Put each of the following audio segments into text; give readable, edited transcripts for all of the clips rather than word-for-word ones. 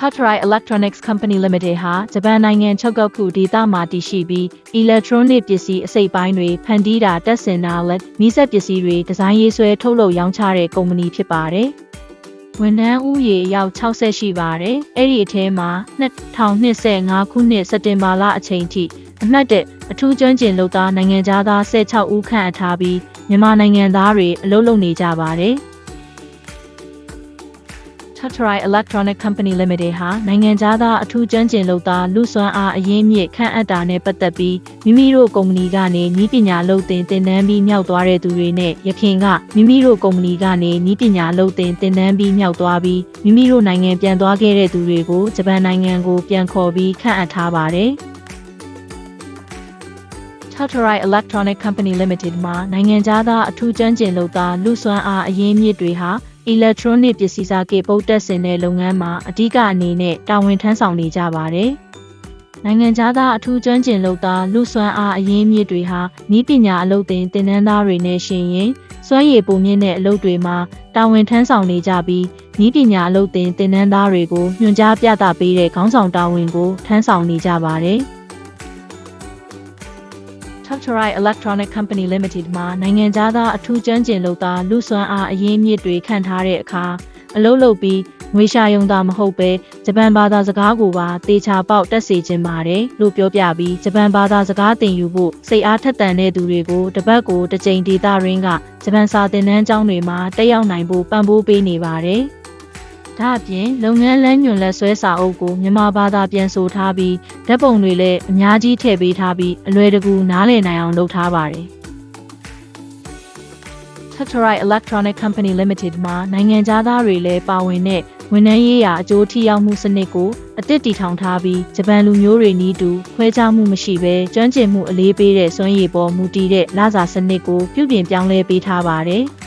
Totterai Electronics Company Limited ဟာဂျပန်နိုင်ငံချုပ်ကောက်ခုဒေသမှာတည်ရှိပြီး electronic ပစ္စည်းအစိတ်ပိုင်းတွေဖန်တီးတာတက်ဆင်တာလက်မီးစက်ပစ္စည်းတွေဒီဇိုင်းရေးဆွဲထုတ်လုပ်ရောင်းချတဲ့ကုမ္ပဏီဖြစ်ပါတယ်။ဝန်ထမ်းဦးရေအယောက်60ရှိပါတယ်။အဲ့ဒီအထဲမှာ2025ခုနှစ်စက်တင်ဘာလအချိန်ထိအမှတ်1အထူးကျွမ်းကျင်လုပ်သားနိုင်ငံသား16ဦးခန့်အပ်ထားပြီးမြန်မာနိုင်ငံသားတွေအလုပ်လုပ်နေကြပါတယ်။ Totterai Electronic Company Limited ဟာနိုင်ငံသားအထူးကျွမ်းကျင်လုပ်သားလူစွမ်းအားအရင်းမြစ်ခန့်အပ်တာနဲ့ပတ်သက်ပြီးမိမိတို့ကုမ္ပဏီကနေနည်းပညာလုပ်သင်တန်းပြီးမြောက်သွားတဲ့သူတွေနဲ့ရခင်ကမိမိတို့ကုမ္ပဏီကနေနည်းပညာလုပ်သင်တန်းပြီးမြောက်သွားပြီးမိမိတို့နိုင်ငံပြန်သွားခဲ့တဲ့သူတွေကိုဂျပန်နိုင်ငံကိုပြန်ခေါ်ပြီးခန့်အပ်ထားပါတယ်။ Totterai Electronic Company Limited မှာနိုင်ငံသားအထူးကျွမ်းကျင်လုပ်သားလူစွမ်းအားအရင်းမြစ်တွေဟာelectronic ပစ္စည်းစားကေပုတ်တက်ဆင်တဲ့လုပ်ငန်းမှာအဓိကအနေနဲ့တာဝန်ထမ်းဆောင်နေကြပါတယ်။နိုင်ငံသားအထူးကျွမ်းကျင်လုပ်သားလူစွမ်းအားအရင်းမြစ်တွေဟာနည်းပညာအလုပ်သင်သင်တန်းသားတွေနဲ့ရှင်ရင်စွမ်းရည်ပုံမြင့်တဲ့အလုပ်တွေမှာတာဝန်ထမ်းဆောင်နေကြပြီးနည်းပညာအလုပ်သင်သင်တန်းသားတွေကိုညွှန်ကြားပြသပေးတဲ့ခေါင်းဆောင်တာဝန်ကိုထမ်းဆောင်နေကြပါတယ်။ Totterai Electronic Company Limited မှာနိုင်ငံသားအထူးကျွမ်းကျင်လုပ်သားလူစွမ်းအားအရင်းမြစ်တွေခန့်ထားတဲ့အခါအလုပ်လုပ်ပြီးငွေရှာရုံသာမဟုတ်ပဲဂျပန်ဘာသာစကားကိုပါတေချာပေါက်တက်စေခြင်းပါတယ်လို့ပြောပြပြီးဂျပန်ဘာသာစကားသင်ယူဖို့စိတ်အားထက်သန်တဲ့သူတွေကိုတပတ်ကိုတစ်ကြိမ်ဒေတာရင်းကဂျပန်စာသင်တန်းကျောင်းတွေမှာတက်ရောက်နိုင်ဖို့ပံ့ပိုးပေးနေပါတယ်။ဒါအပြင်လုပ်ငန်းလမ်းညွှန်လက်ဆွဲစာအုပ်ကိုမြန်မာဘာသာပြန်ဆိုထားပြီးဓာတ်ပုံတွေလည်းအများကြီးထည့်ပေးထားပြီးအလွယ်တကူနားလည်နိုင်အောင်လုပ်ထားပါတယ်။ Totterai Electronic Company Limited မှာနိုင်ငံသားတွေလည်းပါဝင်တဲ့ဝန်ထမ်းရေးရာအကျိုးထိရောက်မှုစနစ်ကိုအသစ်တည်ထောင်ထားပြီးဂျပန်လူမျိုးတွေနည်းတူခွဲခြားမှုမရှိဘဲကျွမ်းကျင်မှုအလေးပေးတဲ့စွမ်းရည်ပေါ်မူတည်တဲ့လစာစနစ်ကိုပြုပြင်ပြောင်းလဲပေးထားပါတယ်။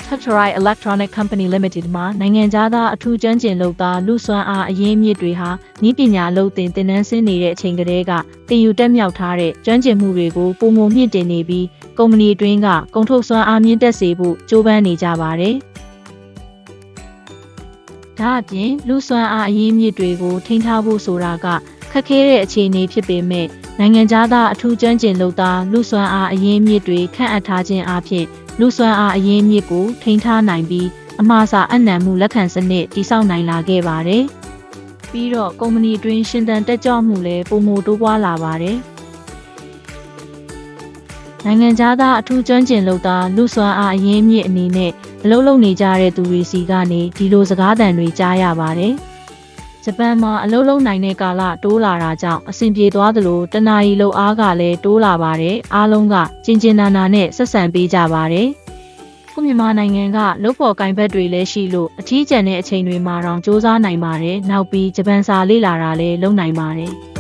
Totterai Electronic Company Limited မှာနိုင်ငံသားအထူးကျွမ်းကျင်လုပ်သားလူစွမ်းအားအရင်းမြစ်တွေဟာနည်းပညာလုပ်သင်သင်တန်းဆင်းနေတဲ့အချိန်ကတည်းကသင်ယူတက်မြောက်ထားတဲ့ကျွမ်းကျင်မှုတွေကိုပုံမှန်မြင့်တင်နေပြီးကုမ္ပဏီအတွင်းကကုန်ထုတ်စွမ်းအားမြင့်တက်စေဖို့ကြိုးပမ်းနေကြပါတယ်။ဒါအပြင်လူစွမ်းအားအရင်းမြစ်တွေကိုထိန်းထားဖို့ဆိုတာကခက်ခဲတဲ့အခြေအနေဖြစ်ပေမဲ့နိုင်ငံသားအထူးကျွမ်းကျင်လုပ်သားလူစွမ်းအားအရင်းမြစ်တွေခန့်အပ်ထားခြင်းအပြင်လူစွမ်းအားအရင်းမြစ်ကိုထိန်းထားနိုင်ပြီးအမှားစာအနံ့မှုလက်ခံစနစ်တည်ဆောက်နိုင်လာခဲ့ပါတယ်။ပြီးတော့ကုမ္ပဏီအတွင်းရှင်သန်တက်ကြွမှုလည်းပုံမိုတိုးပွားလာပါတယ်။နိုင်ငံသားအထူးကျွမ်းကျင်လုပ်သားလူစွမ်းအားအရင်းမြစ်အနေနဲ့အလုပ်လုပ်နေကြတဲ့သူတွေစီကနေဒီလိုစကားသံတွေကြားရပါတယ်။ဂျပန်မှာအလုပ်လုပ်နိုင်တဲ့ကာလတိုးလာတာကြောင့်အဆင်ပြေသွားသလိုတနာရီလုပ်အားကလည်းတိုးလာပါတယ်။အားလုံးကကျင်ကျင်နာနာနဲ့ဆက်ဆံပေးကြပါတယ်။ခုမြန်မာနိုင်ငံကလုပ်ဖော်ကိုင်ဘက်တွေလည်းရှိလို့အထီးကျန်တဲ့အချိန်တွေမှာတော့စ조사နိုင်ပါတယ်။နောက်ပြီးဂျပန်စာလေ့လာတာလည်းလုပ်နိုင်ပါတယ်။